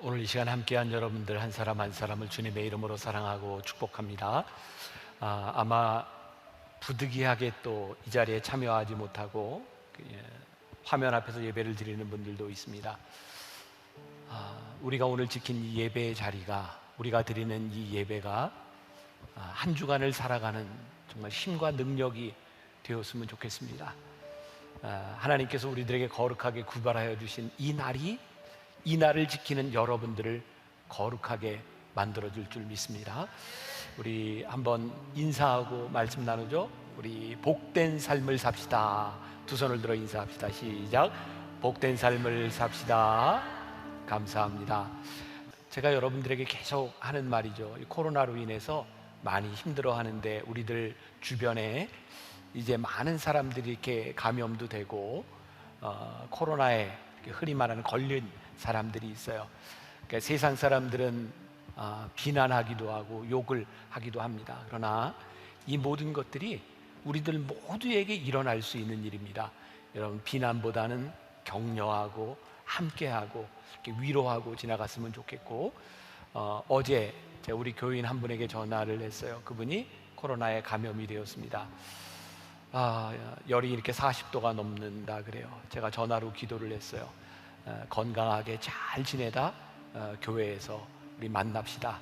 오늘 이 시간 함께한 여러분들 한 사람 한 사람을 주님의 이름으로 사랑하고 축복합니다. 아마 부득이하게 또 이 자리에 참여하지 못하고 화면 앞에서 예배를 드리는 분들도 있습니다. 우리가 오늘 지킨 이 예배의 자리가, 우리가 드리는 이 예배가 한 주간을 살아가는 정말 힘과 능력이 되었으면 좋겠습니다. 하나님께서 우리들에게 거룩하게 구별하여 주신 이 날을 지키는 여러분들을 거룩하게 만들어줄 줄 믿습니다. 우리 한번 인사하고 말씀 나누죠. 우리 복된 삶을 삽시다. 두 손을 들어 인사합시다. 시작. 복된 삶을 삽시다. 감사합니다. 제가 여러분들에게 계속 하는 말이죠. 이 코로나로 인해서 많이 힘들어하는데 우리들 주변에 이제 많은 사람들이 이렇게 감염도 되고 코로나에 흔히 말하는 걸린 사람들이 있어요. 그러니까 세상 사람들은 비난하기도 하고 욕을 하기도 합니다. 그러나 이 모든 것들이 우리들 모두에게 일어날 수 있는 일입니다. 여러분, 비난보다는 격려하고 함께하고 이렇게 위로하고 지나갔으면 좋겠고, 어제 제가 우리 교인 한 분에게 전화를 했어요. 그분이 코로나에 감염이 되었습니다. 열이 이렇게 40도가 넘는다 그래요. 제가 전화로 기도를 했어요. 건강하게 잘 지내다 교회에서 우리 만납시다.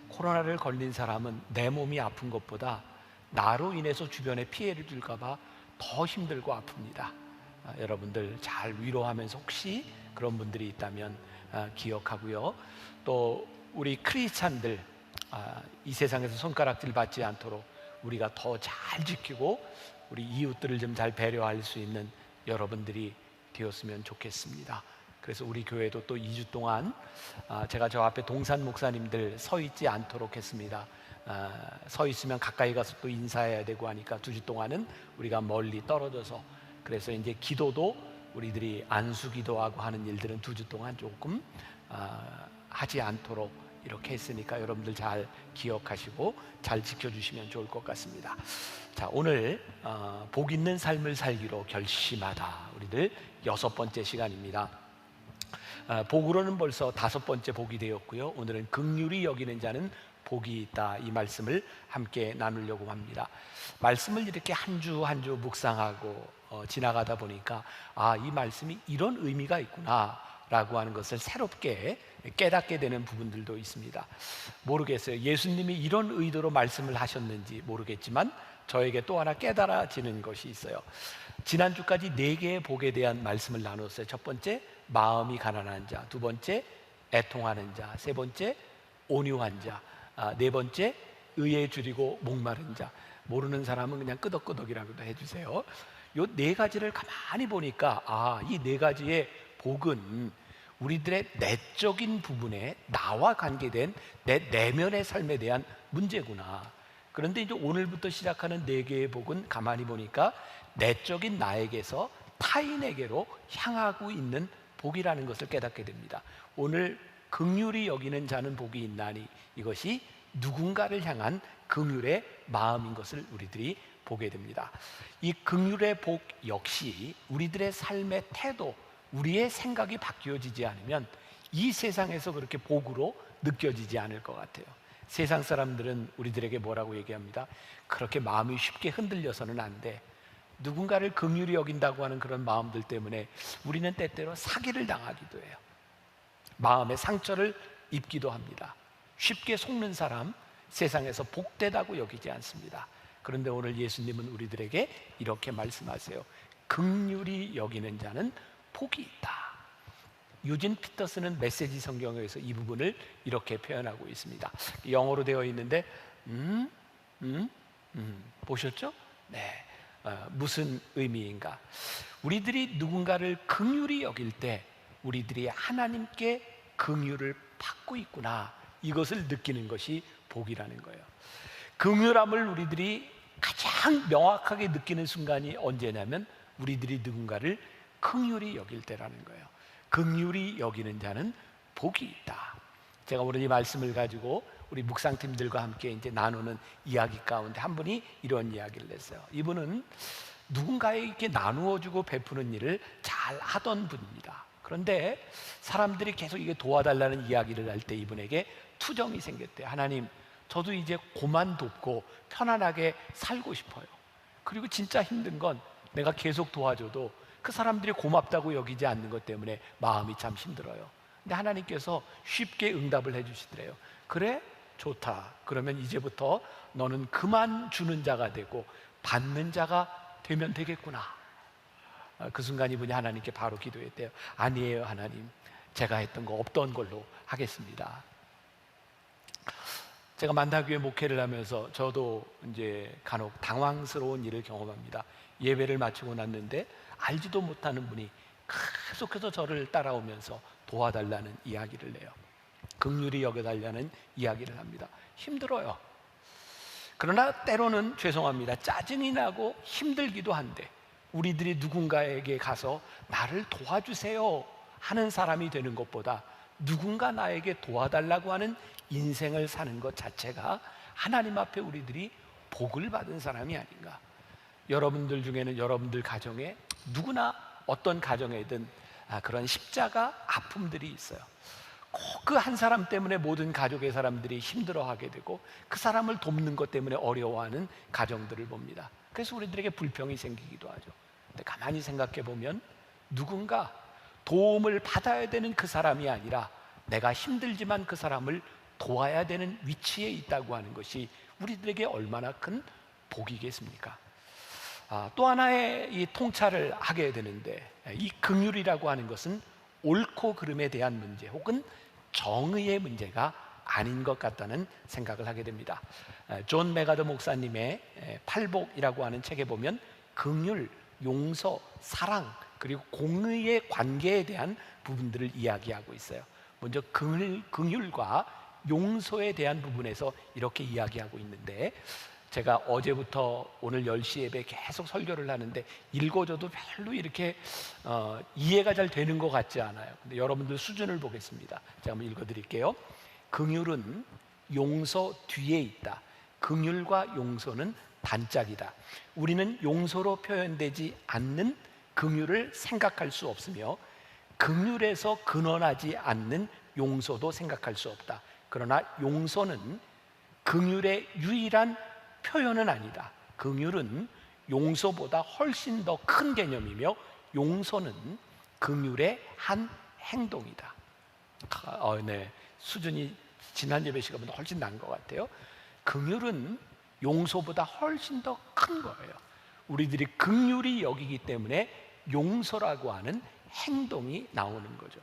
코로나를 걸린 사람은 내 몸이 아픈 것보다 나로 인해서 주변에 피해를 줄까 봐 더 힘들고 아픕니다. 여러분들 잘 위로하면서 혹시 그런 분들이 있다면 기억하고요. 또 우리 크리스찬들 이 세상에서 손가락질 받지 않도록 우리가 더 잘 지키고 우리 이웃들을 좀 잘 배려할 수 있는 여러분들이 되었으면 좋겠습니다. 그래서 우리 교회도 또 2주 동안 제가 저 앞에 동산 목사님들 서 있지 않도록 했습니다. 서 있으면 가까이 가서 또 인사해야 되고 하니까 2주 동안은 우리가 멀리 떨어져서, 그래서 이제 기도도 우리들이 안수기도하고 하는 일들은 2주 동안 조금 하지 않도록 이렇게 했으니까 여러분들 잘 기억하시고 잘 지켜주시면 좋을 것 같습니다. 자, 오늘 복 있는 삶을 살기로 결심하다, 우리들 6번째 시간입니다. 복으로는 벌써 5번째 복이 되었고요. 오늘은 긍휼히 여기는 자는 복이 있다, 이 말씀을 함께 나누려고 합니다. 말씀을 이렇게 한 주 한 주 묵상하고 지나가다 보니까 이 말씀이 이런 의미가 있구나 라고 하는 것을 새롭게 깨닫게 되는 부분들도 있습니다. 모르겠어요. 예수님이 이런 의도로 말씀을 하셨는지 모르겠지만 저에게 또 하나 깨달아지는 것이 있어요. 지난주까지 4개의 복에 대한 말씀을 나눴어요. 첫 번째, 마음이 가난한 자. 두 번째, 애통하는 자. 세 번째, 온유한 자. 네 번째, 의에 줄이고 목마른 자. 모르는 사람은 그냥 끄덕끄덕이라고도 해주세요. 이 4가지를 가만히 보니까 이 4가지의 복은 우리들의 내적인 부분에 나와 관계된 내 내면의 삶에 대한 문제구나. 그런데 이제 오늘부터 시작하는 4개의 복은 가만히 보니까 내적인 나에게서 타인에게로 향하고 있는 복이라는 것을 깨닫게 됩니다. 오늘 긍휼히 여기는 자는 복이 있나니, 이것이 누군가를 향한 긍휼의 마음인 것을 우리들이 보게 됩니다. 이 긍휼의 복 역시 우리들의 삶의 태도, 우리의 생각이 바뀌어지지 않으면 이 세상에서 그렇게 복으로 느껴지지 않을 것 같아요. 세상 사람들은 우리들에게 뭐라고 얘기합니다. 그렇게 마음이 쉽게 흔들려서는 안 돼. 누군가를 긍휼히 여긴다고 하는 그런 마음들 때문에 우리는 때때로 사기를 당하기도 해요. 마음의 상처를 입기도 합니다. 쉽게 속는 사람 세상에서 복되다고 여기지 않습니다. 그런데 오늘 예수님은 우리들에게 이렇게 말씀하세요. 긍휼히 여기는 자는 복이 있다. 유진 피터스는 메시지 성경에서 이 부분을 이렇게 표현하고 있습니다. 영어로 되어 있는데 보셨죠? 네. 무슨 의미인가? 우리들이 누군가를 긍휼히 여길 때 우리들이 하나님께 긍휼을 받고 있구나, 이것을 느끼는 것이 복이라는 거예요. 긍휼함을 우리들이 가장 명확하게 느끼는 순간이 언제냐면 우리들이 누군가를 긍휼히 여길 때라는 거예요. 긍휼히 여기는 자는 복이 있다. 제가 오늘 이 말씀을 가지고 우리 묵상팀들과 함께 이제 나누는 이야기 가운데 한 분이 이런 이야기를 했어요. 이분은 누군가에게 나누어주고 베푸는 일을 잘 하던 분입니다. 그런데 사람들이 계속 이게 도와달라는 이야기를 할 때 이분에게 투정이 생겼대요. 하나님, 저도 이제 고만 돕고 편안하게 살고 싶어요. 그리고 진짜 힘든 건 내가 계속 도와줘도 그 사람들이 고맙다고 여기지 않는 것 때문에 마음이 참 힘들어요. 근데 하나님께서 쉽게 응답을 해주시더래요. 그래? 좋다. 그러면 이제부터 너는 그만 주는 자가 되고 받는 자가 되면 되겠구나. 그 순간 이분이 하나님께 바로 기도했대요. 아니에요, 하나님. 제가 했던 거 없던 걸로 하겠습니다. 제가 만다교회 목회를 하면서 저도 이제 간혹 당황스러운 일을 경험합니다. 예배를 마치고 났는데 알지도 못하는 분이 계속해서 저를 따라오면서 도와달라는 이야기를 해요. 긍휼히 여겨달라는 이야기를 합니다. 힘들어요. 그러나 때로는 죄송합니다, 짜증이 나고 힘들기도 한데 우리들이 누군가에게 가서 나를 도와주세요 하는 사람이 되는 것보다 누군가 나에게 도와달라고 하는 인생을 사는 것 자체가 하나님 앞에 우리들이 복을 받은 사람이 아닌가. 여러분들 중에는 여러분들 가정에 누구나 어떤 가정에든 그런 십자가 아픔들이 있어요. 꼭 그 한 사람 때문에 모든 가족의 사람들이 힘들어하게 되고 그 사람을 돕는 것 때문에 어려워하는 가정들을 봅니다. 그래서 우리들에게 불평이 생기기도 하죠. 근데 가만히 생각해 보면 누군가 도움을 받아야 되는 그 사람이 아니라 내가 힘들지만 그 사람을 도와야 되는 위치에 있다고 하는 것이 우리들에게 얼마나 큰 복이겠습니까? 또 하나의 이 통찰을 하게 되는데, 이 긍휼이라고 하는 것은 옳고 그름에 대한 문제 혹은 정의의 문제가 아닌 것 같다는 생각을 하게 됩니다. 존 메가더 목사님의 팔복이라고 하는 책에 보면 긍휼, 용서, 사랑 그리고 공의의 관계에 대한 부분들을 이야기하고 있어요. 먼저 긍휼과 용서에 대한 부분에서 이렇게 이야기하고 있는데, 제가 어제부터 오늘 10시 예배 계속 설교를 하는데 읽어줘도 별로 이렇게 이해가 잘 되는 것 같지 않아요. 근데 여러분들 수준을 보겠습니다. 제가 한번 읽어드릴게요. 긍휼은 용서 뒤에 있다. 긍휼과 용서는 단짝이다. 우리는 용서로 표현되지 않는 긍휼을 생각할 수 없으며 긍휼에서 근원하지 않는 용서도 생각할 수 없다. 그러나 용서는 긍휼의 유일한 표현은 아니다. 긍휼은 용서보다 훨씬 더 큰 개념이며 용서는 긍휼의 한 행동이다. 네, 수준이 지난 예배 시간보다 훨씬 난 것 같아요. 긍휼은 용서보다 훨씬 더 큰 거예요. 우리들이 긍휼히 여기기 때문에 용서라고 하는 행동이 나오는 거죠.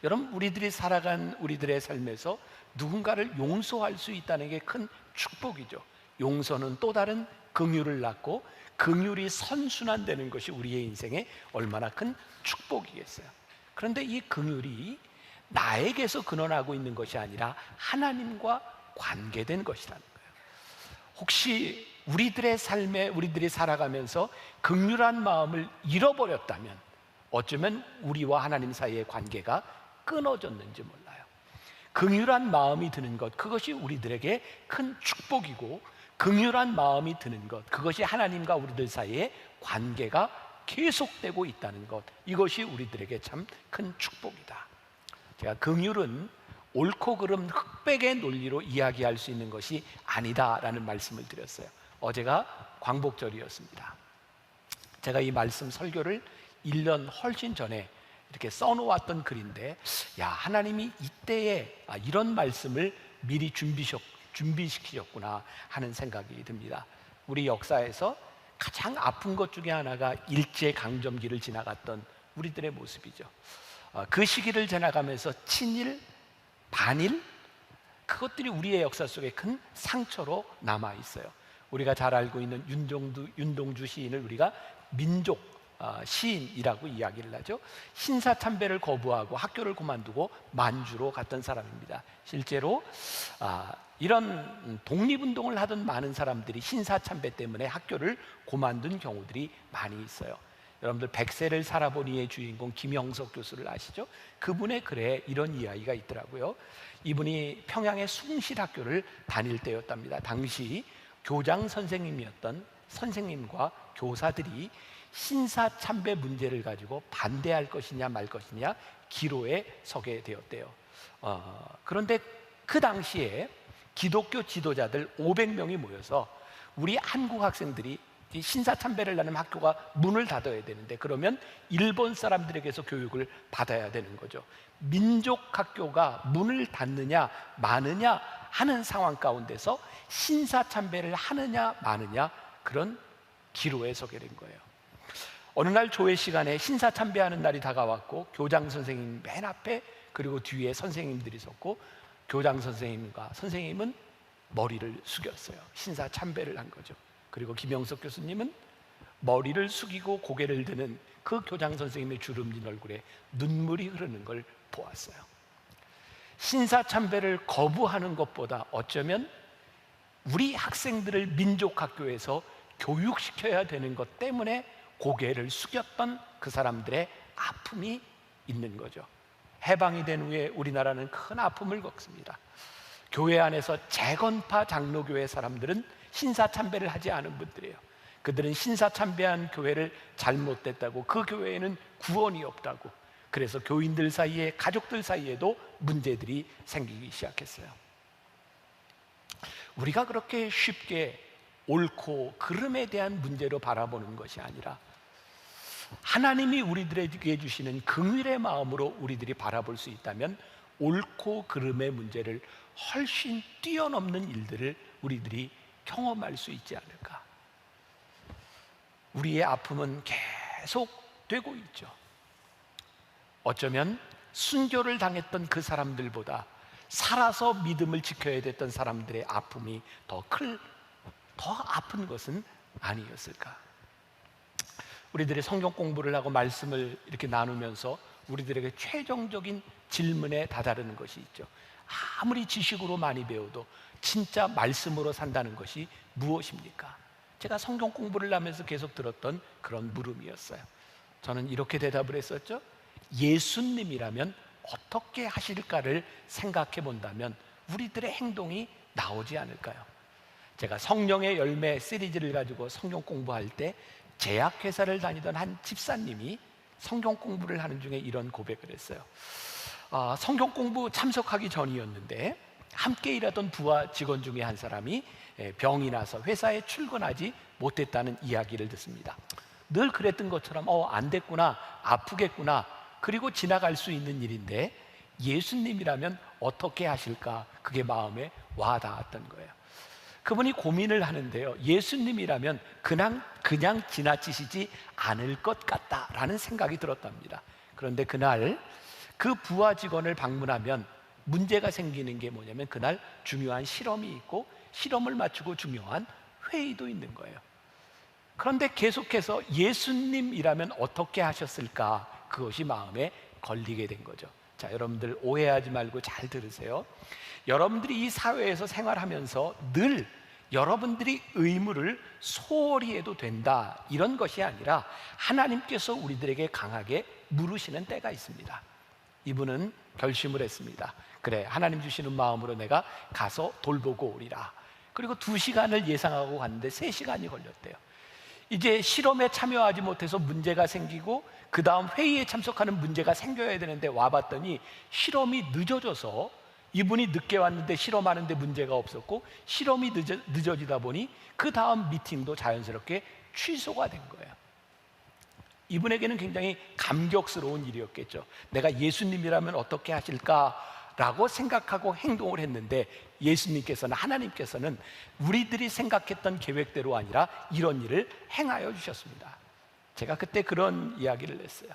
여러분, 우리들이 살아간 우리들의 삶에서 누군가를 용서할 수 있다는 게 큰 축복이죠. 용서는 또 다른 긍휼을 낳고 긍휼이 선순환되는 것이 우리의 인생에 얼마나 큰 축복이겠어요. 그런데 이 긍휼이 나에게서 근원하고 있는 것이 아니라 하나님과 관계된 것이라는 거예요. 혹시 우리들의 삶에 우리들이 살아가면서 긍휼한 마음을 잃어버렸다면 어쩌면 우리와 하나님 사이의 관계가 끊어졌는지 몰라요. 긍휼한 마음이 드는 것, 그것이 우리들에게 큰 축복이고 긍휼한 마음이 드는 것, 그것이 하나님과 우리들 사이의 관계가 계속되고 있다는 것, 이것이 우리들에게 참 큰 축복이다. 제가 긍휼은 옳고 그름 흑백의 논리로 이야기할 수 있는 것이 아니다라는 말씀을 드렸어요. 어제가 광복절이었습니다. 제가 이 말씀 설교를 1년 훨씬 전에 이렇게 써놓았던 글인데, 야, 하나님이 이때에 이런 말씀을 미리 준비시키셨구나 하는 생각이 듭니다. 우리 역사에서 가장 아픈 것 중에 하나가 일제강점기를 지나갔던 우리들의 모습이죠. 그 시기를 지나가면서 친일, 반일, 그것들이 우리의 역사 속에 큰 상처로 남아있어요. 우리가 잘 알고 있는 윤동주 시인을 우리가 민족 시인이라고 이야기를 하죠. 신사참배를 거부하고 학교를 그만두고 만주로 갔던 사람입니다. 실제로 이런 독립운동을 하던 많은 사람들이 신사참배 때문에 학교를 그만둔 경우들이 많이 있어요. 여러분들 백세를 살아보니의 주인공 김영석 교수를 아시죠? 그분의 글에 이런 이야기가 있더라고요. 이분이 평양의 숭실학교를 다닐 때였답니다. 당시 교장 선생님이었던 선생님과 교사들이 신사참배 문제를 가지고 반대할 것이냐 말 것이냐 기로에 서게 되었대요. 그런데 그 당시에 기독교 지도자들 500명이 모여서 우리 한국 학생들이 이 신사참배를 하는 학교가 문을 닫아야 되는데, 그러면 일본 사람들에게서 교육을 받아야 되는 거죠. 민족학교가 문을 닫느냐 마느냐 하는 상황 가운데서 신사참배를 하느냐 마느냐, 그런 기로에 서게 된 거예요. 어느 날 조회 시간에 신사참배하는 날이 다가왔고, 교장 선생님 맨 앞에, 그리고 뒤에 선생님들이 섰고, 교장 선생님과 선생님은 머리를 숙였어요. 신사참배를 한 거죠. 그리고 김영석 교수님은 머리를 숙이고 고개를 드는 그 교장 선생님의 주름진 얼굴에 눈물이 흐르는 걸 보았어요. 신사참배를 거부하는 것보다 어쩌면 우리 학생들을 민족학교에서 교육시켜야 되는 것 때문에 고개를 숙였던 그 사람들의 아픔이 있는 거죠. 해방이 된 후에 우리나라는 큰 아픔을 겪습니다. 교회 안에서 재건파 장로교회 사람들은 신사참배를 하지 않은 분들이에요. 그들은 신사참배한 교회를 잘못됐다고, 그 교회에는 구원이 없다고, 그래서 교인들 사이에, 가족들 사이에도 문제들이 생기기 시작했어요. 우리가 그렇게 쉽게 옳고 그름에 대한 문제로 바라보는 것이 아니라 하나님이 우리들에게 주시는 긍휼의 마음으로 우리들이 바라볼 수 있다면 옳고 그름의 문제를 훨씬 뛰어넘는 일들을 우리들이 경험할 수 있지 않을까. 우리의 아픔은 계속 되고 있죠. 어쩌면 순교를 당했던 그 사람들보다 살아서 믿음을 지켜야 됐던 사람들의 아픔이 더 아픈 것은 아니었을까. 우리들이 성경 공부를 하고 말씀을 이렇게 나누면서 우리들에게 최종적인 질문에 다다르는 것이 있죠. 아무리 지식으로 많이 배워도 진짜 말씀으로 산다는 것이 무엇입니까? 제가 성경 공부를 하면서 계속 들었던 그런 물음이었어요. 저는 이렇게 대답을 했었죠. 예수님이라면 어떻게 하실까를 생각해 본다면 우리들의 행동이 나오지 않을까요? 제가 성령의 열매 시리즈를 가지고 성경 공부할 때 제약회사를 다니던 한 집사님이 성경 공부를 하는 중에 이런 고백을 했어요. 성경 공부 참석하기 전이었는데 함께 일하던 부하 직원 중에 한 사람이 병이 나서 회사에 출근하지 못했다는 이야기를 듣습니다. 늘 그랬던 것처럼 안 됐구나, 아프겠구나, 그리고 지나갈 수 있는 일인데 예수님이라면 어떻게 하실까, 그게 마음에 와닿았던 거예요. 그분이 고민을 하는데요, 예수님이라면 그냥 지나치시지 않을 것 같다라는 생각이 들었답니다. 그런데 그날 그 부하 직원을 방문하면 문제가 생기는 게 뭐냐면, 그날 중요한 실험이 있고 실험을 마치고 중요한 회의도 있는 거예요. 그런데 계속해서 예수님이라면 어떻게 하셨을까, 그것이 마음에 걸리게 된 거죠. 자, 여러분들 오해하지 말고 잘 들으세요. 여러분들이 이 사회에서 생활하면서 늘 여러분들이 의무를 소홀히 해도 된다, 이런 것이 아니라 하나님께서 우리들에게 강하게 물으시는 때가 있습니다. 이분은 결심을 했습니다. 그래, 하나님 주시는 마음으로 내가 가서 돌보고 오리라. 그리고 2시간을 예상하고 갔는데 3시간이 걸렸대요. 이제 실험에 참여하지 못해서 문제가 생기고 그 다음 회의에 참석하는 문제가 생겨야 되는데 와봤더니 실험이 늦어져서 이분이 늦게 왔는데 실험하는데 문제가 없었고, 실험이 늦어지다 보니 그 다음 미팅도 자연스럽게 취소가 된 거예요. 이분에게는 굉장히 감격스러운 일이었겠죠. 내가 예수님이라면 어떻게 하실까라고 생각하고 행동을 했는데 예수님께서는, 하나님께서는 우리들이 생각했던 계획대로 아니라 이런 일을 행하여 주셨습니다. 제가 그때 그런 이야기를 했어요.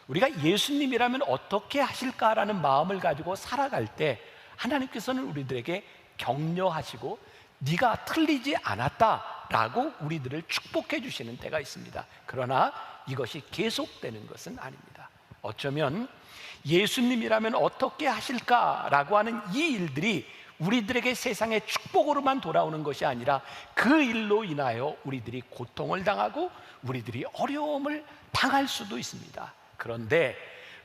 우리가 예수님이라면 어떻게 하실까라는 마음을 가지고 살아갈 때 하나님께서는 우리들에게 격려하시고 네가 틀리지 않았다라고 우리들을 축복해 주시는 때가 있습니다. 그러나 이것이 계속되는 것은 아닙니다. 어쩌면 예수님이라면 어떻게 하실까라고 하는 이 일들이 우리들에게 세상의 축복으로만 돌아오는 것이 아니라 그 일로 인하여 우리들이 고통을 당하고 우리들이 어려움을 당할 수도 있습니다. 그런데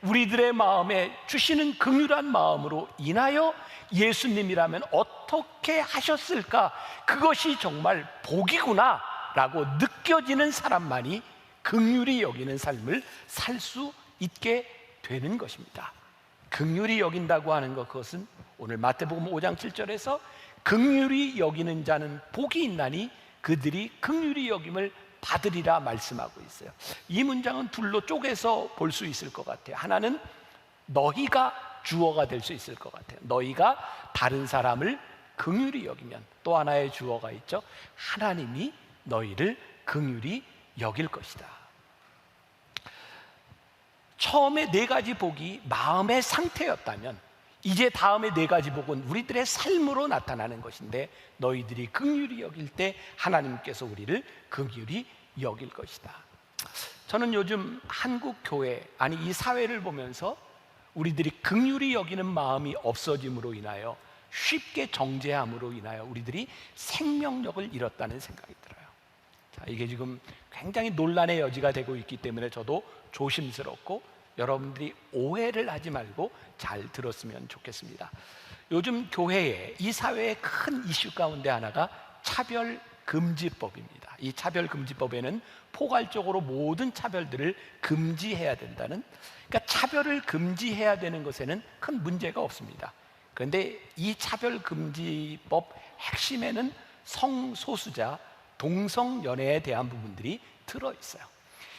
우리들의 마음에 주시는 긍휼한 마음으로 인하여 예수님이라면 어떻게 하셨을까, 그것이 정말 복이구나 라고 느껴지는 사람만이 긍휼히 여기는 삶을 살 수 있게 되는 것입니다. 긍휼히 여긴다고 하는 것, 그것은 오늘 마태복음 5장 7절에서 긍휼히 여기는 자는 복이 있나니 그들이 긍휼히 여김을 받으리라 말씀하고 있어요. 이 문장은 둘로 쪼개서 볼 수 있을 것 같아요. 하나는 너희가 주어가 될 수 있을 것 같아요. 너희가 다른 사람을 긍휼히 여기면, 또 하나의 주어가 있죠. 하나님이 너희를 긍휼히 여길 것이다. 처음에 네 가지 복이 마음의 상태였다면, 이제 다음에 네 가지 복은 우리들의 삶으로 나타나는 것인데, 너희들이 긍휼히 여길 때 하나님께서 우리를 긍휼히 여길 것이다. 저는 요즘 한국 교회, 아니 이 사회를 보면서 우리들이 긍휼히 여기는 마음이 없어짐으로 인하여, 쉽게 정죄함으로 인하여 우리들이 생명력을 잃었다는 생각이 들어요. 자, 이게 지금 굉장히 논란의 여지가 되고 있기 때문에 저도 조심스럽고, 여러분들이 오해를 하지 말고 잘 들었으면 좋겠습니다. 요즘 교회에, 이 사회의 큰 이슈 가운데 하나가 차별금지법입니다. 이 차별금지법에는 포괄적으로 모든 차별들을 금지해야 된다는, 그러니까 차별을 금지해야 되는 것에는 큰 문제가 없습니다. 그런데 이 차별금지법 핵심에는 성소수자, 동성연애에 대한 부분들이 들어있어요.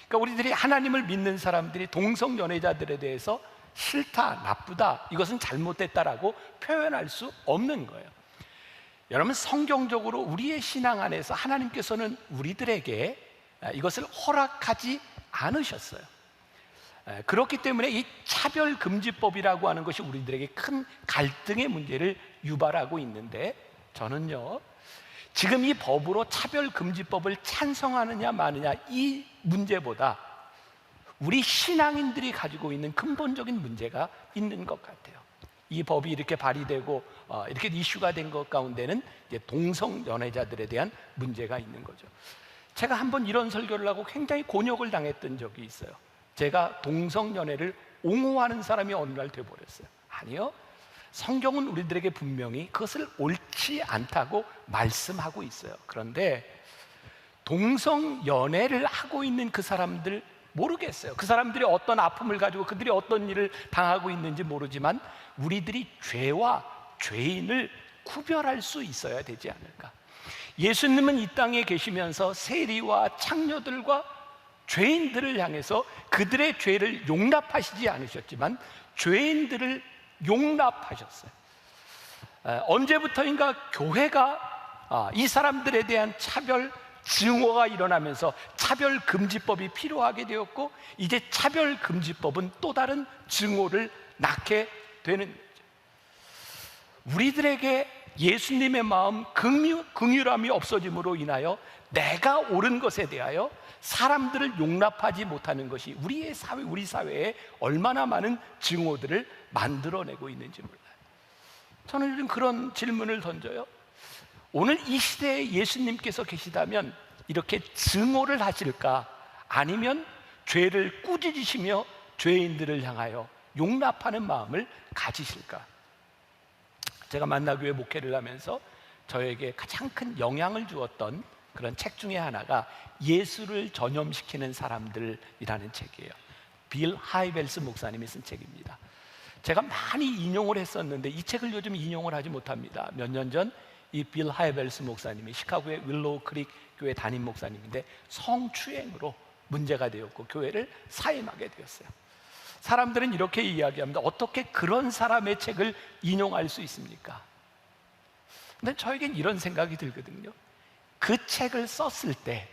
그러니까 우리들이 하나님을 믿는 사람들이 동성연애자들에 대해서 싫다, 나쁘다, 이것은 잘못됐다라고 표현할 수 없는 거예요. 여러분, 성경적으로 우리의 신앙 안에서 하나님께서는 우리들에게 이것을 허락하지 않으셨어요. 그렇기 때문에 이 차별금지법이라고 하는 것이 우리들에게 큰 갈등의 문제를 유발하고 있는데, 저는요, 지금 이 법으로 차별금지법을 찬성하느냐 마느냐 이 문제보다 우리 신앙인들이 가지고 있는 근본적인 문제가 있는 것 같아요. 이 법이 이렇게 발의되고 이렇게 이슈가 된 것 가운데는 이제 동성연애자들에 대한 문제가 있는 거죠. 제가 한번 이런 설교를 하고 굉장히 곤욕을 당했던 적이 있어요. 제가 동성연애를 옹호하는 사람이 어느 날 돼버렸어요. 아니요, 성경은 우리들에게 분명히 그것을 옳지 않다고 말씀하고 있어요. 그런데 동성연애를 하고 있는 그 사람들 모르겠어요. 그 사람들이 어떤 아픔을 가지고 그들이 어떤 일을 당하고 있는지 모르지만, 우리들이 죄와 죄인을 구별할 수 있어야 되지 않을까. 예수님은 이 땅에 계시면서 세리와 창녀들과 죄인들을 향해서 그들의 죄를 용납하시지 않으셨지만 죄인들을 용납하셨어요. 언제부터인가 교회가 이 사람들에 대한 차별 증오가 일어나면서 차별금지법이 필요하게 되었고, 이제 차별금지법은 또 다른 증오를 낳게 되는 거죠. 우리들에게 예수님의 마음, 긍휼함이 없어짐으로 인하여 내가 옳은 것에 대하여 사람들을 용납하지 못하는 것이 우리 사회에 얼마나 많은 증오들을 만들어내고 있는지 몰라요. 저는 요즘 그런 질문을 던져요. 오늘 이 시대에 예수님께서 계시다면 이렇게 증오를 하실까? 아니면 죄를 꾸짖으시며 죄인들을 향하여 용납하는 마음을 가지실까? 제가 만나교회 목회를 하면서 저에게 가장 큰 영향을 주었던 그런 책 중에 하나가 예수를 전염시키는 사람들이라는 책이에요. 빌 하이벨스 목사님이 쓴 책입니다. 제가 많이 인용을 했었는데 이 책을 요즘 인용을 하지 못합니다. 몇 년 전 이 빌 하이벨스 목사님이 시카고의 윌로우 크릭 교회 담임 목사님인데 성추행으로 문제가 되었고 교회를 사임하게 되었어요. 사람들은 이렇게 이야기합니다. 어떻게 그런 사람의 책을 인용할 수 있습니까? 근데 저에겐 이런 생각이 들거든요. 그 책을 썼을 때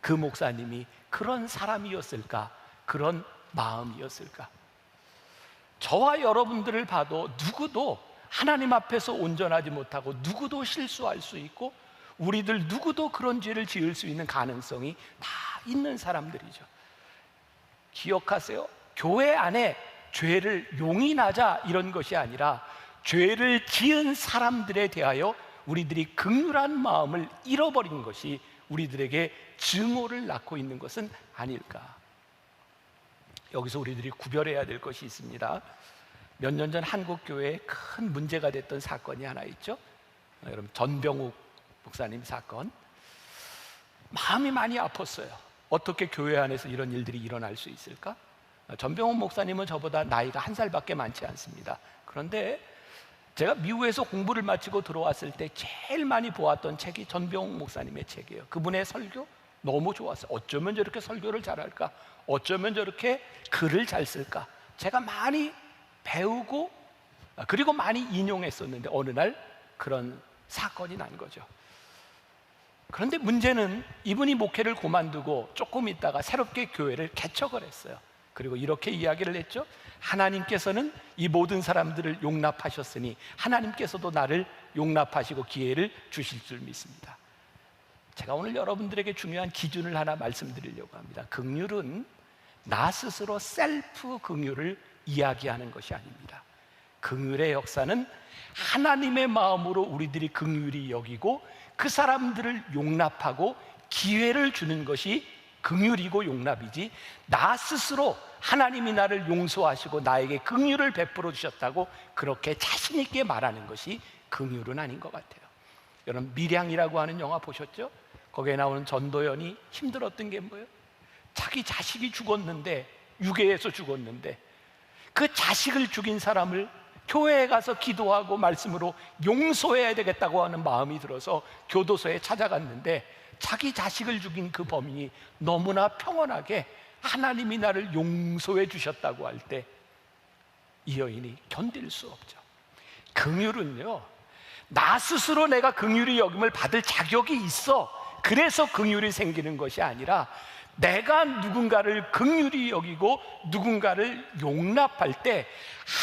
그 목사님이 그런 사람이었을까? 그런 마음이었을까? 저와 여러분들을 봐도 누구도 하나님 앞에서 온전하지 못하고 누구도 실수할 수 있고 우리들 누구도 그런 죄를 지을 수 있는 가능성이 다 있는 사람들이죠. 기억하세요. 교회 안에 죄를 용인하자 이런 것이 아니라 죄를 지은 사람들에 대하여 우리들이 긍휼한 마음을 잃어버린 것이 우리들에게 증오를 낳고 있는 것은 아닐까. 여기서 우리들이 구별해야 될 것이 있습니다. 몇 년 전 한국 교회에 큰 문제가 됐던 사건이 하나 있죠. 여러분, 전병욱 목사님 사건. 마음이 많이 아팠어요. 어떻게 교회 안에서 이런 일들이 일어날 수 있을까? 전병훈 목사님은 저보다 나이가 1살밖에 많지 않습니다. 그런데 제가 미국에서 공부를 마치고 들어왔을 때 제일 많이 보았던 책이 전병훈 목사님의 책이에요. 그분의 설교 너무 좋았어요. 어쩌면 저렇게 설교를 잘할까? 어쩌면 저렇게 글을 잘 쓸까? 제가 많이 배우고 그리고 많이 인용했었는데 어느 날 그런 사건이 난 거죠. 그런데 문제는 이분이 목회를 그만두고 조금 있다가 새롭게 교회를 개척을 했어요. 그리고 이렇게 이야기를 했죠. 하나님께서는 이 모든 사람들을 용납하셨으니 하나님께서도 나를 용납하시고 기회를 주실 줄 믿습니다. 제가 오늘 여러분들에게 중요한 기준을 하나 말씀드리려고 합니다. 긍휼은 나 스스로 셀프 긍휼을 이야기하는 것이 아닙니다. 긍휼의 역사는 하나님의 마음으로 우리들이 긍휼히 여기고 그 사람들을 용납하고 기회를 주는 것이 긍휼이고 용납이지, 나 스스로 하나님이 나를 용서하시고 나에게 긍휼을 베풀어 주셨다고 그렇게 자신 있게 말하는 것이 긍휼은 아닌 것 같아요. 여러분, 밀양이라고 하는 영화 보셨죠? 거기에 나오는 전도연이 힘들었던 게 뭐예요? 자기 자식이 죽었는데, 유괴해서 죽었는데 그 자식을 죽인 사람을 교회에 가서 기도하고 말씀으로 용서해야 되겠다고 하는 마음이 들어서 교도소에 찾아갔는데, 자기 자식을 죽인 그 범인이 너무나 평온하게 하나님이 나를 용서해 주셨다고 할 때 이 여인이 견딜 수 없죠. 긍휼은요, 나 스스로 내가 긍휼히 여김을 받을 자격이 있어, 그래서 긍휼이 생기는 것이 아니라 내가 누군가를 긍휼히 여기고 누군가를 용납할 때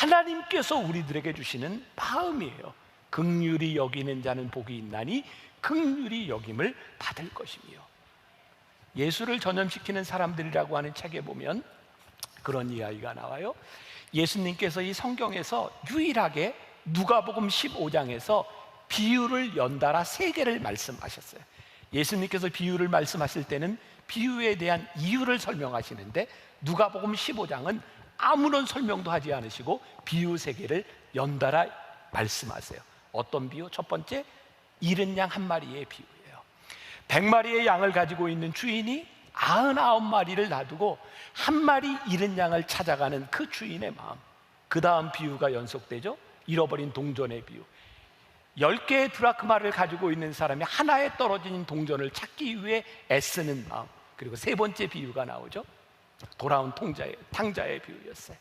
하나님께서 우리들에게 주시는 마음이에요. 긍휼히 여기는 자는 복이 있나니 긍휼히 여김을 받을 것이며. 예수를 전염시키는 사람들이라고 하는 책에 보면 그런 이야기가 나와요. 예수님께서 이 성경에서 유일하게 누가복음 15장에서 비유를 연달아 3개를 말씀하셨어요. 예수님께서 비유를 말씀하실 때는 비유에 대한 이유를 설명하시는데, 누가복음 15장은 아무런 설명도 하지 않으시고 비유 3개를 연달아 말씀하세요. 어떤 비유? 첫 번째, 잃은 양 한 마리의 비유예요. 100마리의 양을 가지고 있는 주인이 99마리를 놔두고 한 마리 잃은 양을 찾아가는 그 주인의 마음. 그 다음 비유가 연속되죠. 잃어버린 동전의 비유. 10개의 드라크마를 가지고 있는 사람이 하나에 떨어진 동전을 찾기 위해 애쓰는 마음. 그리고 3번째 비유가 나오죠. 돌아온 탕자의 비유였어요.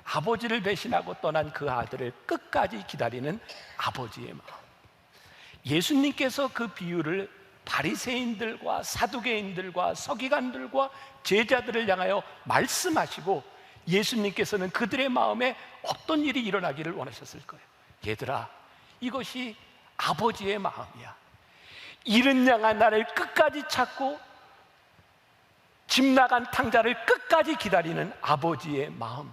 아버지를 배신하고 떠난 그 아들을 끝까지 기다리는 아버지의 마음. 예수님께서 그 비유를 바리새인들과 사두개인들과 서기관들과 제자들을 향하여 말씀하시고, 예수님께서는 그들의 마음에 어떤 일이 일어나기를 원하셨을 거예요. 얘들아, 이것이 아버지의 마음이야. 잃은 양아 나를 끝까지 찾고 집 나간 탕자를 끝까지 기다리는 아버지의 마음,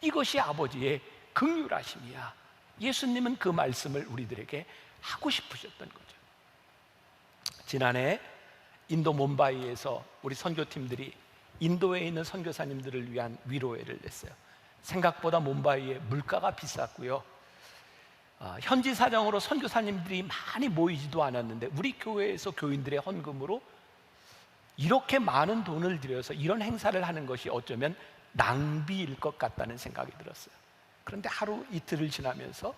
이것이 아버지의 긍휼하심이야. 예수님은 그 말씀을 우리들에게 하고 싶으셨던 거죠. 지난해 인도 뭄바이에서 우리 선교팀들이 인도에 있는 선교사님들을 위한 위로회를 냈어요. 생각보다 뭄바이의 물가가 비쌌고요, 현지 사정으로 선교사님들이 많이 모이지도 않았는데 우리 교회에서 교인들의 헌금으로 이렇게 많은 돈을 들여서 이런 행사를 하는 것이 어쩌면 낭비일 것 같다는 생각이 들었어요. 그런데 하루 이틀을 지나면서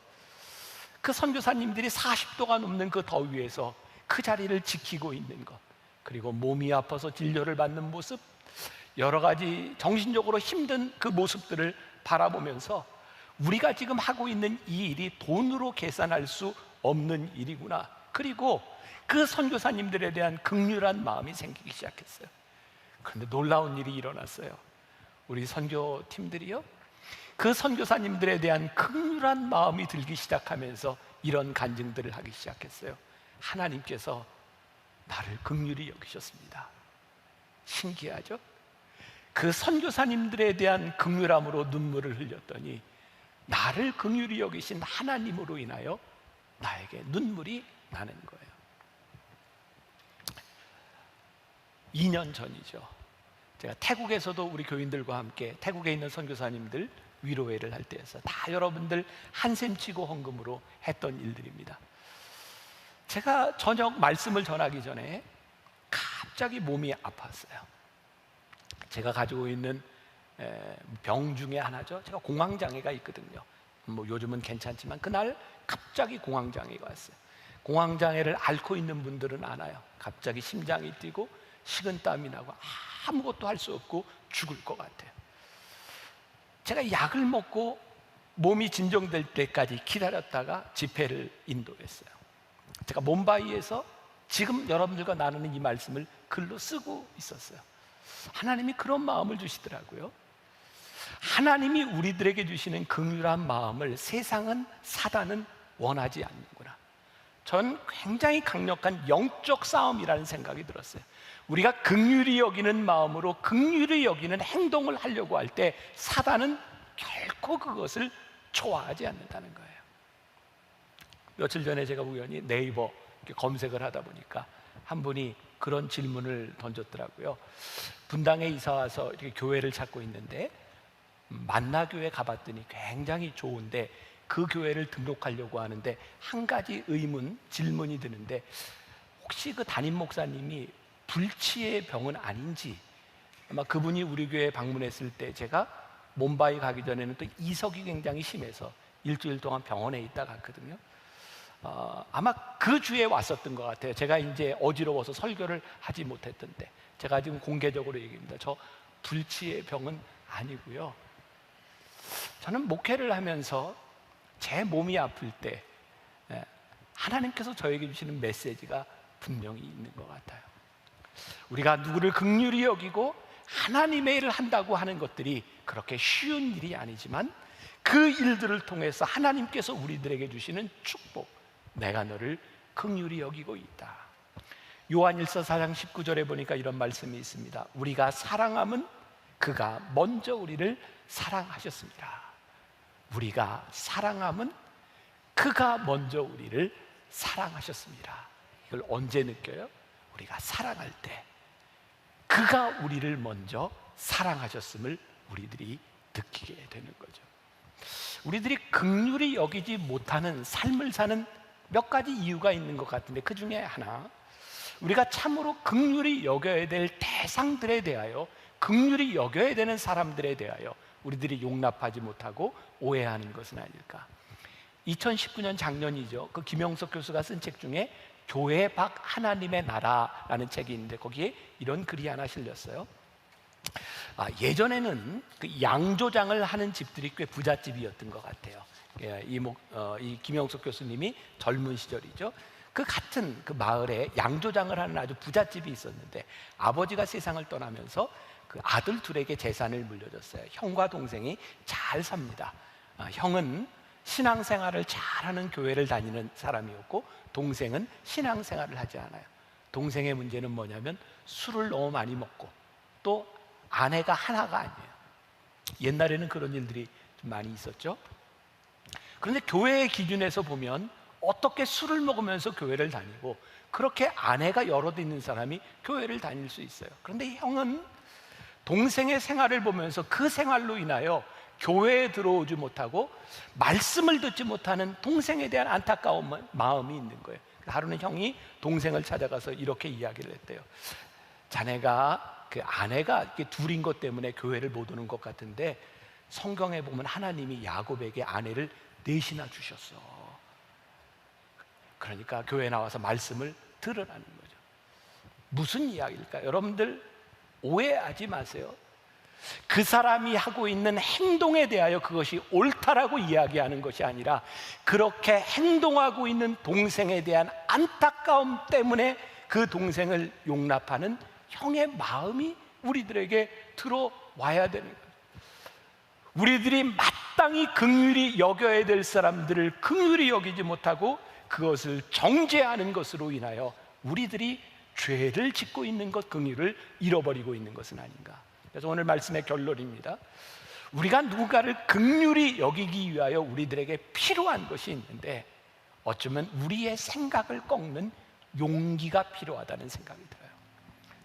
그 선교사님들이 40도가 넘는 그 더위에서 그 자리를 지키고 있는 것, 그리고 몸이 아파서 진료를 받는 모습, 여러 가지 정신적으로 힘든 그 모습들을 바라보면서 우리가 지금 하고 있는 이 일이 돈으로 계산할 수 없는 일이구나. 그리고 그 선교사님들에 대한 긍휼한 마음이 생기기 시작했어요. 그런데 놀라운 일이 일어났어요. 우리 선교팀들이요, 그 선교사님들에 대한 긍휼한 마음이 들기 시작하면서 이런 간증들을 하기 시작했어요. 하나님께서 나를 긍휼히 여기셨습니다. 신기하죠? 그 선교사님들에 대한 긍휼함으로 눈물을 흘렸더니 나를 긍휼히 여기신 하나님으로 인하여 나에게 눈물이 나는 거예요. 2년 전이죠. 제가 태국에서도 우리 교인들과 함께 태국에 있는 선교사님들 위로회를 할 때에서 다 여러분들 한샘 치고 헌금으로 했던 일들입니다. 제가 저녁 말씀을 전하기 전에 갑자기 몸이 아팠어요. 제가 가지고 있는 병 중에 하나죠. 제가 공황장애가 있거든요. 뭐 요즘은 괜찮지만 그날 갑자기 공황장애가 왔어요. 공황장애를 앓고 있는 분들은 알아요. 갑자기 심장이 뛰고 식은땀이 나고 아무것도 할 수 없고 죽을 것 같아요. 제가 약을 먹고 몸이 진정될 때까지 기다렸다가 집회를 인도했어요. 제가 몬바이에서 지금 여러분들과 나누는 이 말씀을 글로 쓰고 있었어요. 하나님이 그런 마음을 주시더라고요. 하나님이 우리들에게 주시는 긍휼한 마음을 세상은, 사단은 원하지 않는구나. 전 굉장히 강력한 영적 싸움이라는 생각이 들었어요. 우리가 긍휼히 여기는 마음으로 긍휼히 여기는 행동을 하려고 할 때 사단은 결코 그것을 좋아하지 않는다는 거예요. 며칠 전에 제가 우연히 네이버 검색을 하다 보니까 한 분이 그런 질문을 던졌더라고요. 분당에 이사 와서 이렇게 교회를 찾고 있는데 만나교회 가봤더니 굉장히 좋은데 그 교회를 등록하려고 하는데 한 가지 질문이 드는데 혹시 그 담임 목사님이 불치의 병은 아닌지. 아마 그분이 우리 교회에 방문했을 때 제가 몬바이 가기 전에는 또 이석이 굉장히 심해서 일주일 동안 병원에 있다 갔거든요. 아마 그 주에 왔었던 것 같아요. 제가 이제 어지러워서 설교를 하지 못했던데 제가 지금 공개적으로 얘기합니다. 저 불치의 병은 아니고요. 저는 목회를 하면서 제 몸이 아플 때 하나님께서 저에게 주시는 메시지가 분명히 있는 것 같아요. 우리가 누구를 긍휼히 여기고 하나님의 일을 한다고 하는 것들이 그렇게 쉬운 일이 아니지만 그 일들을 통해서 하나님께서 우리들에게 주시는 축복, 내가 너를 긍휼히 여기고 있다. 요한일서 4장 19절에 보니까 이런 말씀이 있습니다. 우리가 사랑함은 그가 먼저 우리를 사랑하셨습니다. 우리가 사랑함은 그가 먼저 우리를 사랑하셨습니다. 이걸 언제 느껴요? 우리가 사랑할 때 그가 우리를 먼저 사랑하셨음을 우리들이 느끼게 되는 거죠. 우리들이 긍휼히 여기지 못하는 삶을 사는 몇 가지 이유가 있는 것 같은데 그 중에 하나, 우리가 참으로 긍휼히 여겨야 될 대상들에 대하여, 긍휼히 여겨야 되는 사람들에 대하여 우리들이 용납하지 못하고 오해하는 것은 아닐까. 2019년 작년이죠. 그 김영석 교수가 쓴 책 중에 교회 밖 하나님의 나라라는 책이 있는데 거기에 이런 글이 하나 실렸어요. 예전에는 그 양조장을 하는 집들이 꽤 부잣집이었던 것 같아요. 이 김영석 교수님이 젊은 시절이죠. 그 같은 그 마을에 양조장을 하는 아주 부잣집이 있었는데 아버지가 세상을 떠나면서 그 아들 둘에게 재산을 물려줬어요. 형과 동생이 잘 삽니다. 형은 신앙생활을 잘하는 교회를 다니는 사람이었고 동생은 신앙생활을 하지 않아요. 동생의 문제는 뭐냐면 술을 너무 많이 먹고 또 아내가 하나가 아니에요. 옛날에는 그런 일들이 좀 많이 있었죠. 그런데 교회의 기준에서 보면 어떻게 술을 먹으면서 교회를 다니고 그렇게 아내가 여럿 있는 사람이 교회를 다닐 수 있어요. 그런데 형은 동생의 생활을 보면서 그 생활로 인하여 교회에 들어오지 못하고 말씀을 듣지 못하는 동생에 대한 안타까운 마음이 있는 거예요. 하루는 형이 동생을 찾아가서 이렇게 이야기를 했대요. 자네가 그 아내가 이렇게 둘인 것 때문에 교회를 못 오는 것 같은데 성경에 보면 하나님이 야곱에게 아내를 넷이나 주셨어. 그러니까 교회에 나와서 말씀을 들으라는 거죠. 무슨 이야기일까요? 여러분들 오해하지 마세요. 그 사람이 하고 있는 행동에 대하여 그것이 옳다라고 이야기하는 것이 아니라 그렇게 행동하고 있는 동생에 대한 안타까움 때문에 그 동생을 용납하는 형의 마음이 우리들에게 들어와야 되는 거예요. 우리들이 마땅히 긍휼히 여겨야 될 사람들을 긍휼히 여기지 못하고 그것을 정죄하는 것으로 인하여 우리들이 죄를 짓고 있는 것, 긍휼을 잃어버리고 있는 것은 아닌가. 그래서 오늘 말씀의 결론입니다. 우리가 누군가를 긍휼히 여기기 위하여 우리들에게 필요한 것이 있는데 어쩌면 우리의 생각을 꺾는 용기가 필요하다는 생각이 들어요.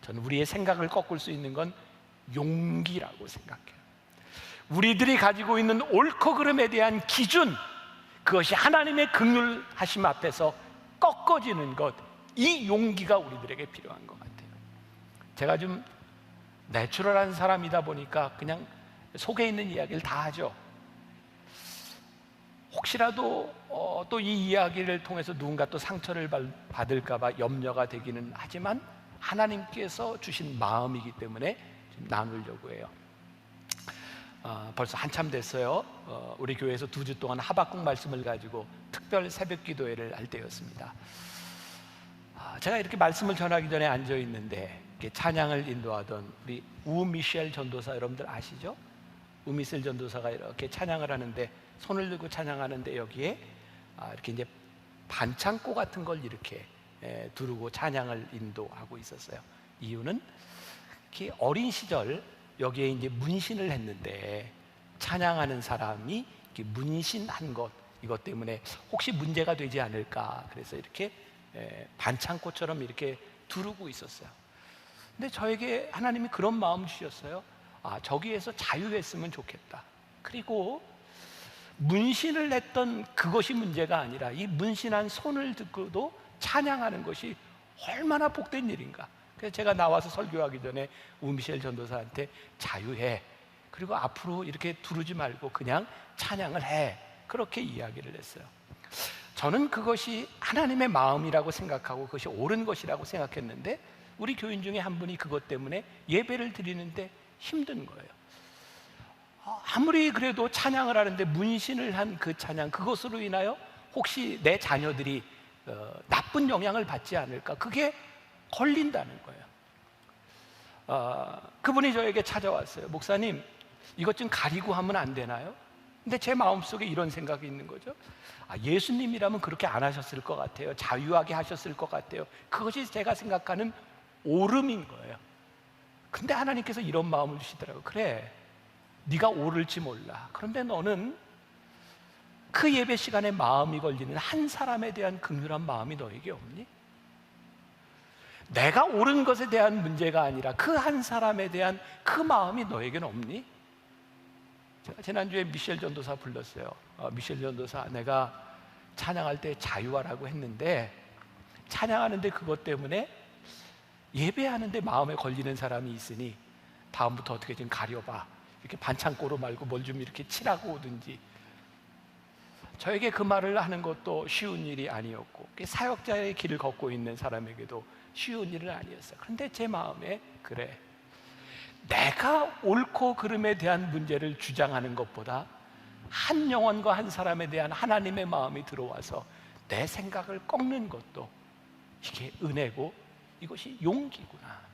저는 우리의 생각을 꺾을 수 있는 건 용기라고 생각해요. 우리들이 가지고 있는 옳고 그름에 대한 기준, 그것이 하나님의 긍휼하심 앞에서 꺾어지는 것, 이 용기가 우리들에게 필요한 것 같아요. 제가 좀 내추럴한 사람이다 보니까 그냥 속에 있는 이야기를 다 하죠. 혹시라도 또 이 이야기를 통해서 누군가 또 상처를 받을까 봐 염려가 되기는 하지만 하나님께서 주신 마음이기 때문에 지금 나누려고 해요. 벌써 한참 됐어요. 우리 교회에서 2주 동안 하박국 말씀을 가지고 특별 새벽 기도회를 할 때였습니다. 제가 이렇게 말씀을 전하기 전에 앉아 있는데 이렇게 찬양을 인도하던 우리 우미셸 전도사, 여러분들 아시죠? 우미셸 전도사가 이렇게 찬양을 하는데, 손을 들고 찬양하는데 여기에 이렇게 이제 반창고 같은 걸 이렇게 두르고 찬양을 인도하고 있었어요. 이유는 이렇게 어린 시절 여기에 이제 문신을 했는데, 찬양하는 사람이 이렇게 문신한 것, 이것 때문에 혹시 문제가 되지 않을까, 그래서 이렇게 반창고처럼 이렇게 두르고 있었어요. 근데 저에게 하나님이 그런 마음 주셨어요. 저기에서 자유했으면 좋겠다. 그리고 문신을 했던 그것이 문제가 아니라 이 문신한 손을 듣고도 찬양하는 것이 얼마나 복된 일인가. 그래서 제가 나와서 설교하기 전에 우미셸 전도사한테 자유해, 그리고 앞으로 이렇게 두르지 말고 그냥 찬양을 해, 그렇게 이야기를 했어요. 저는 그것이 하나님의 마음이라고 생각하고 그것이 옳은 것이라고 생각했는데, 우리 교인 중에 한 분이 그것 때문에 예배를 드리는데 힘든 거예요. 아무리 그래도 찬양을 하는데 문신을 한 그 찬양, 그것으로 인하여 혹시 내 자녀들이 나쁜 영향을 받지 않을까, 그게 걸린다는 거예요. 그분이 저에게 찾아왔어요. 목사님, 이것 좀 가리고 하면 안 되나요? 근데 제 마음속에 이런 생각이 있는 거죠. 예수님이라면 그렇게 안 하셨을 것 같아요. 자유하게 하셨을 것 같아요. 그것이 제가 생각하는 옳음인 거예요. 근데 하나님께서 이런 마음을 주시더라고요. 그래, 네가 옳을지 몰라. 그런데 너는 그 예배 시간에 마음이 걸리는 한 사람에 대한 긍휼한 마음이 너에게 없니? 내가 옳은 것에 대한 문제가 아니라 그 한 사람에 대한 그 마음이 너에게는 없니? 제가 지난주에 미셸 전도사 불렀어요. 미셸 전도사, 내가 찬양할 때 자유하라고 했는데 찬양하는데 그것 때문에 예배하는데 마음에 걸리는 사람이 있으니 다음부터 어떻게 좀 가려봐. 이렇게 반창고로 말고 뭘 좀 이렇게 칠하고 오든지. 저에게 그 말을 하는 것도 쉬운 일이 아니었고, 사역자의 길을 걷고 있는 사람에게도 쉬운 일은 아니었어요. 그런데 제 마음에, 그래, 내가 옳고 그름에 대한 문제를 주장하는 것보다 한 영혼과 한 사람에 대한 하나님의 마음이 들어와서 내 생각을 꺾는 것도 이게 은혜고 이것이 용기구나.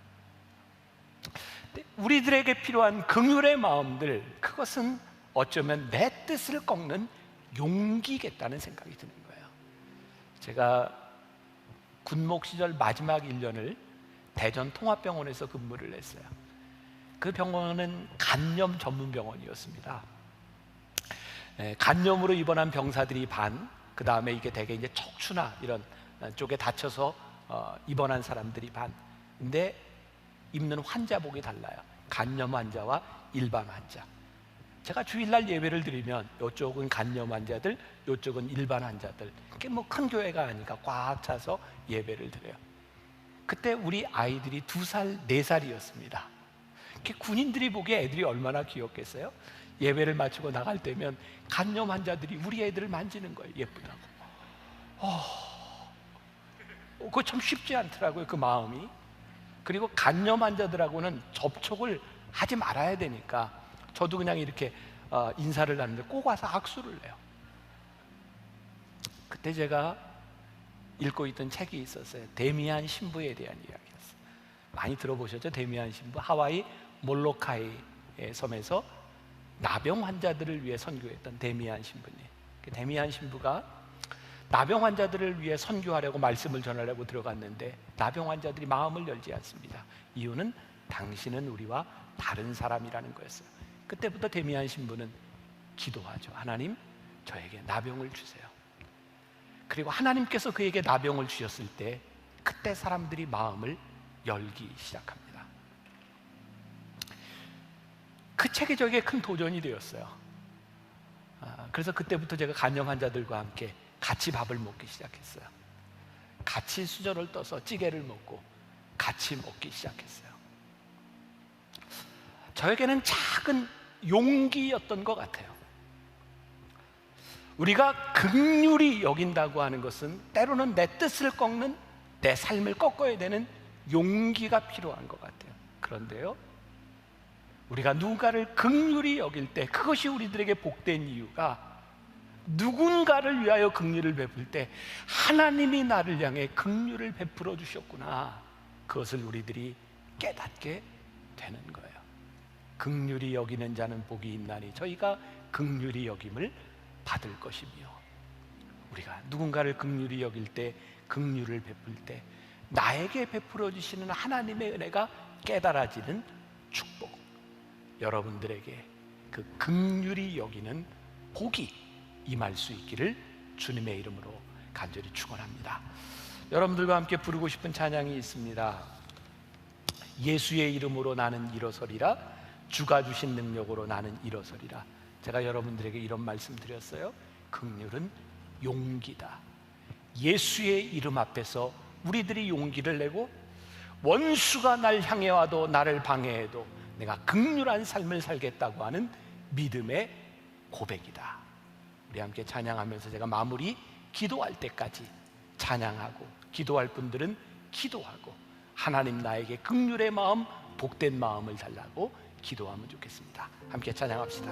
우리들에게 필요한 긍휼의 마음들, 그것은 어쩌면 내 뜻을 꺾는 용기겠다는 생각이 드는 거예요. 제가 군목 시절 마지막 1년을 대전 통합병원에서 근무를 했어요. 그 병원은 간염 전문 병원이었습니다. 간염으로 입원한 병사들이 반, 그 다음에 이게 대개 이제 척추나 이런 쪽에 다쳐서 입원한 사람들이 반. 근데 입는 환자복이 달라요. 간염 환자와 일반 환자. 제가 주일날 예배를 드리면 이쪽은 간염 환자들, 이쪽은 일반 환자들. 이게 뭐 큰 교회가 아니까 꽉 차서 예배를 드려요. 그때 우리 아이들이 2살, 4살이었습니다. 군인들이 보기에 애들이 얼마나 귀엽겠어요? 예배를 마치고 나갈 때면 간염 환자들이 우리 애들을 만지는 거예요. 예쁘다고. 그거 참 쉽지 않더라고요, 그 마음이. 그리고 간염 환자들하고는 접촉을 하지 말아야 되니까 저도 그냥 이렇게 인사를 하는데 꼭 와서 악수를 해요. 그때 제가 읽고 있던 책이 있었어요. 데미안 신부에 대한 이야기였어요. 많이 들어보셨죠? 데미안 신부. 하와이 몰로카이 섬에서 나병 환자들을 위해 선교했던 데미안 신부님. 데미안 신부가 나병 환자들을 위해 선교하려고 말씀을 전하려고 들어갔는데 나병 환자들이 마음을 열지 않습니다. 이유는 당신은 우리와 다른 사람이라는 거였어요. 그때부터 데미안 신부는 기도하죠. 하나님, 저에게 나병을 주세요. 그리고 하나님께서 그에게 나병을 주셨을 때 그때 사람들이 마음을 열기 시작합니다. 그 책이 저에게 큰 도전이 되었어요. 그래서 그때부터 제가 간염 환자들과 함께 같이 밥을 먹기 시작했어요. 같이 수저를 떠서 찌개를 먹고 같이 먹기 시작했어요. 저에게는 작은 용기였던 것 같아요. 우리가 긍휼히 여긴다고 하는 것은 때로는 내 뜻을 꺾는, 내 삶을 꺾어야 되는 용기가 필요한 것 같아요. 그런데요, 우리가 누군가를 긍휼히 여길 때 그것이 우리들에게 복된 이유가, 누군가를 위하여 긍휼을 베풀 때 하나님이 나를 향해 긍휼을 베풀어 주셨구나, 그것을 우리들이 깨닫게 되는 거예요. 긍휼히 여기는 자는 복이 있나니 저희가 긍휼히 여김을 받을 것이며, 우리가 누군가를 긍휼히 여길 때, 긍휼을 베풀 때 나에게 베풀어 주시는 하나님의 은혜가 깨달아지는 축복, 여러분들에게 그 긍휼히 여기는 복이 임할 수 있기를 주님의 이름으로 간절히 축원합니다. 여러분들과 함께 부르고 싶은 찬양이 있습니다. 예수의 이름으로 나는 일어서리라, 주가 주신 능력으로 나는 일어서리라. 제가 여러분들에게 이런 말씀 드렸어요. 긍휼은 용기다. 예수의 이름 앞에서 우리들이 용기를 내고, 원수가 날 향해 와도 나를 방해해도 내가 긍휼한 삶을 살겠다고 하는 믿음의 고백이다. 우리 함께 찬양하면서 제가 마무리 기도할 때까지 찬양하고, 기도할 분들은 기도하고, 하나님 나에게 긍휼의 마음, 복된 마음을 달라고 기도하면 좋겠습니다. 함께 찬양합시다.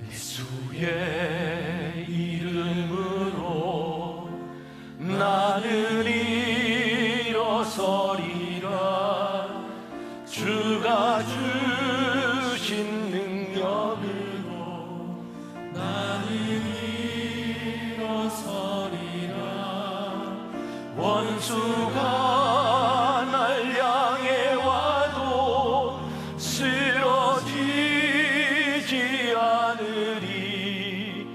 예수의 이름으로 나는 일어서리라, 주가 주신 능력으로 나는 일어서리라, 원수가 날 향해 와도 쓰러지지 않으리,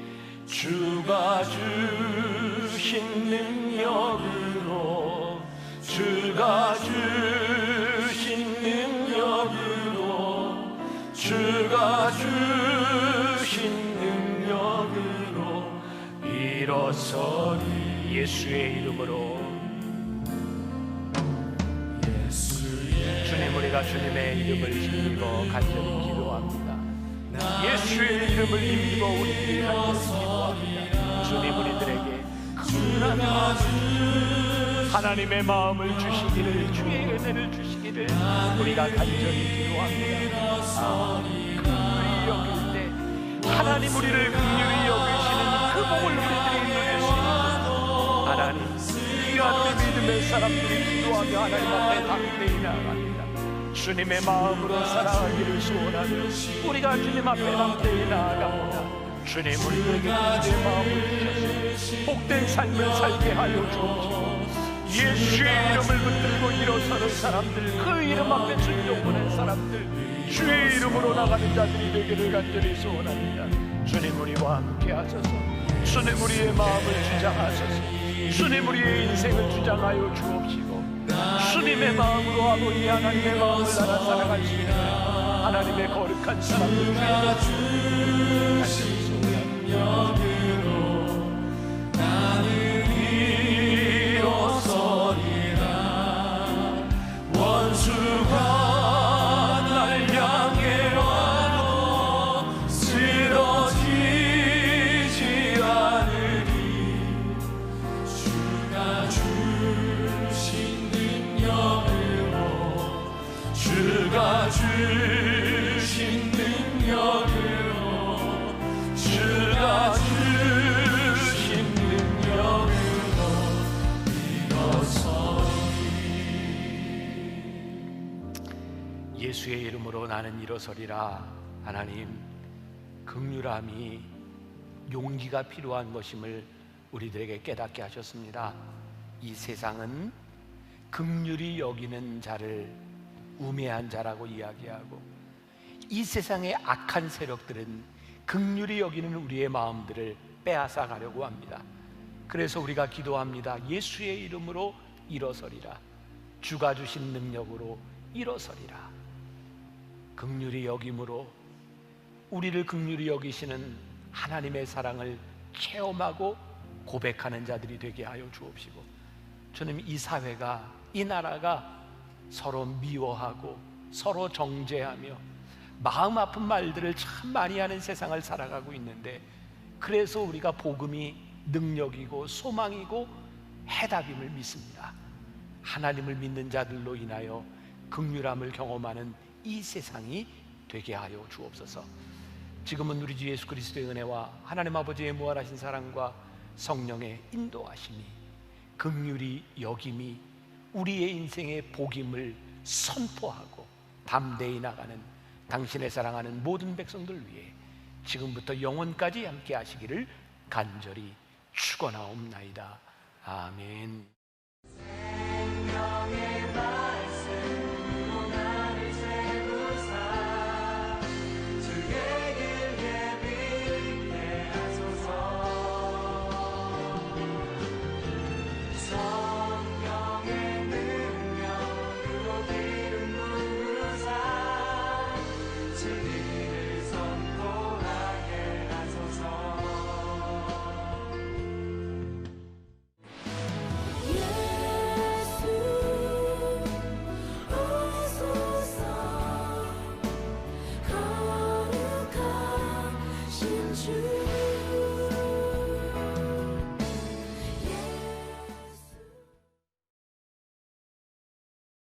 주가 주신 능력으로, 주가 주신 능력으로, 주가 주신 능력으로 일어서리. 예수의 이름으로, 주님, 우리가 주님의 이름을 힘입어 간절히 기도합니다. 예수의 이름을 힘입어 우리들이 간절히 기도합니다. 주님, 우리들에게 긍휼한 하나님의 마음을 주시기를, 주의 은혜를 주시기를 우리가 간절히 기도합니다. 긍휼히 여길 때 하나님 우리를 긍휼히 여기시는 그 복을 우리들이 누릴 수 있는, 하나님, 귀한 우리 믿음의 사람들이 기도하며 하나님 앞에 담대히 나아갑니다. 주님의 마음으로 살아가기를 소원하며 우리가 주님 앞에 담대히 나아갑니다. 주님, 우리에게 긍휼의 마음을 주셔서 복된 삶을 살게 하여 주옵시고, 예수의 이름을 붙들고 일어서는 사람들, 그 이름 앞에 순종하는 사람들, 주의 이름으로 나가는 자들이 되기를 간절히 소원합니다. 주님, 우리와 함께 하소서. 주님, 우리의 마음을 주장하소서. 주님, 우리의 인생을 주장하여 주옵시고, 주님의 마음으로 아버지 하나님의 마음을 알아 살아갈 수 있는 하나님의 거룩한 사람들 나는 일어서리라, 원수가 날 향해 와도 쓰러지지 않으리, 주가 주신 능력으로, 주가 주신 능력으로, 주가 주신 능력으로 일어서리. 예수의 이름으로 나는 일어서리라. 하나님, 긍휼함이 용기가 필요한 것임을 우리들에게 깨닫게 하셨습니다. 이 세상은 긍휼히 여기는 자를 우매한 자라고 이야기하고, 이 세상의 악한 세력들은 긍휼히 여기는 우리의 마음들을 빼앗아 가려고 합니다. 그래서 우리가 기도합니다. 예수의 이름으로 일어서리라, 주가 주신 능력으로 일어서리라. 긍휼히 여김으로 우리를 긍휼히 여기시는 하나님의 사랑을 체험하고 고백하는 자들이 되게 하여 주옵시고, 주님, 이 사회가, 이 나라가 서로 미워하고 서로 정죄하며 마음 아픈 말들을 참 많이 하는 세상을 살아가고 있는데, 그래서 우리가 복음이 능력이고 소망이고 해답임을 믿습니다. 하나님을 믿는 자들로 인하여 긍휼함을 경험하는 이 세상이 되게 하여 주옵소서. 지금은 우리 주 예수 그리스도의 은혜와 하나님 아버지의 무한하신 사랑과 성령의 인도하심이, 긍휼이 여김이 우리의 인생의 복임을 선포하고 담대히 나가는 당신의 사랑하는 모든 백성들 위해 지금부터 영원까지 함께 하시기를 간절히 축원하옵나이다. 아멘. 생명의 말씀으로 나를 세우사 주의 길 예비케 하소서. 성령의 능력으로 기름 부으사 진리를 선포하게 하소서. 거룩하신 주